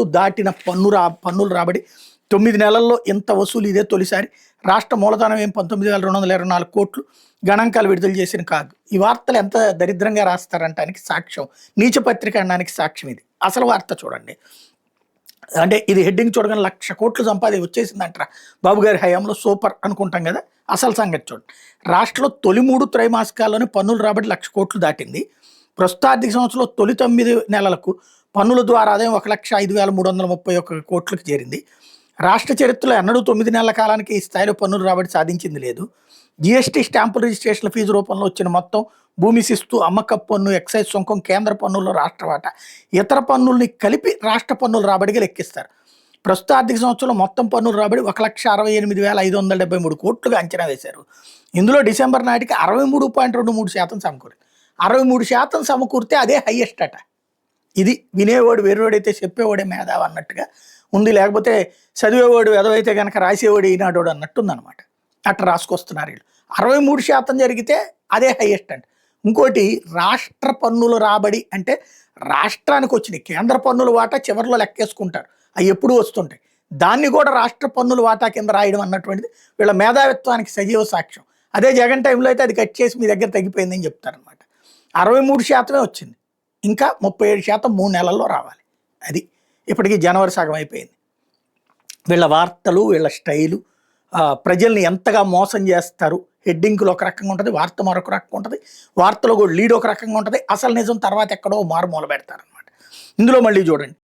కోట్లు దాటిన పన్నులు రాబడి 9 నెలల్లో ఇంత వసూలు ఇదే తొలిసారి. రాష్ట్ర మూలధనం ఏం 19,224 కోట్లు. గణాంకాలు విడుదల చేసిన కాదు. ఈ వార్తలు ఎంత దరిద్రంగా రాస్తారంటానికి సాక్ష్యం, నీచ పత్రిక అనడానికి సాక్ష్యం ఇది. అసలు వార్త చూడండి. అంటే ఇది హెడ్డింగ్ చూడగానే 1,00,000 కోట్లు వచ్చేసిందంటారా బాబు గారి హయాంలో, సూపర్ అనుకుంటాం కదా. అసలు సంగతి చూడండి. రాష్ట్రంలో తొలి 3 త్రైమాసికాల్లోనే పన్నులు రాబడి 1,00,000 కోట్లు దాటింది. ప్రస్తుత ఆర్థిక సంవత్సరంలో తొలి 9 నెలలకు పన్నుల ద్వారా ఆదాయం 1,05,331 కోట్లకు చేరింది. రాష్ట్ర చరిత్రలో ఎన్నడూ 9 నెలల కాలానికి ఈ స్థాయిలో పన్నులు రాబడి సాధించింది లేదు. జీఎస్టీ, స్టాంపుల రిజిస్ట్రేషన్ల ఫీజు రూపంలో వచ్చిన మొత్తం, భూమి శిస్తు, అమ్మకపు పన్ను, ఎక్సైజ్ సుంకం, కేంద్ర పన్నుల్లో రాష్ట్ర వాటా, ఇతర పన్నుల్ని కలిపి రాష్ట్ర పన్నుల రాబడిగా లెక్కిస్తారు. ప్రస్తుత ఆర్థిక సంవత్సరంలో మొత్తం పన్నుల రాబడి 1,68,573 కోట్లుగా అంచనా వేశారు. ఇందులో డిసెంబర్ నాటికి 63.23% సమకూరింది. 63% సమకూరితే అదే హైయెస్ట్ అట. ఇది వినేవాడు వేరేవాడైతే చెప్పేవాడే మేధావి అన్నట్టుగా ఉంది. లేకపోతే చదివేవాడు ఎదవైతే కనుక రాసేవాడు ఈనాడోడు అన్నట్టుందనమాట. అట్లా రాసుకొస్తున్నారు వీళ్ళు. 63% జరిగితే అదే హైయెస్ట్ అంట. ఇంకోటి, రాష్ట్ర పన్నుల రాబడి అంటే రాష్ట్రానికి వచ్చినాయి. కేంద్ర పన్నుల వాటా చివరిలో లెక్కేసుకుంటారు, అవి ఎప్పుడూ వస్తుంటాయి. దాన్ని కూడా రాష్ట్ర పన్నుల వాటా కింద రాయడం అన్నటువంటిది వీళ్ళ మేధావిత్వానికి సజీవ సాక్ష్యం. అదే జగన్ టైంలో అయితే అది కట్ చేసి మీ దగ్గర తగ్గిపోయిందని చెప్తారనమాట. 63% వచ్చింది, ఇంకా 37% 3 నెలల్లో రావాలి. అది ఇప్పటికీ జనవరి సగం అయిపోయింది. వీళ్ళ వార్తలు, వీళ్ళ స్టైలు ప్రజల్ని ఎంతగా మోసం చేస్తారు. హెడ్డింగ్లు ఒక రకంగా ఉంటుంది, వార్త మరొక రకంగా ఉంటుంది, వార్తలో కూడా లీడ్ ఒక రకంగా ఉంటుంది, అసలు నిజం తర్వాత ఎక్కడో మారుమూల పెడతారనమాట. ఇందులో మళ్ళీ చూడండి.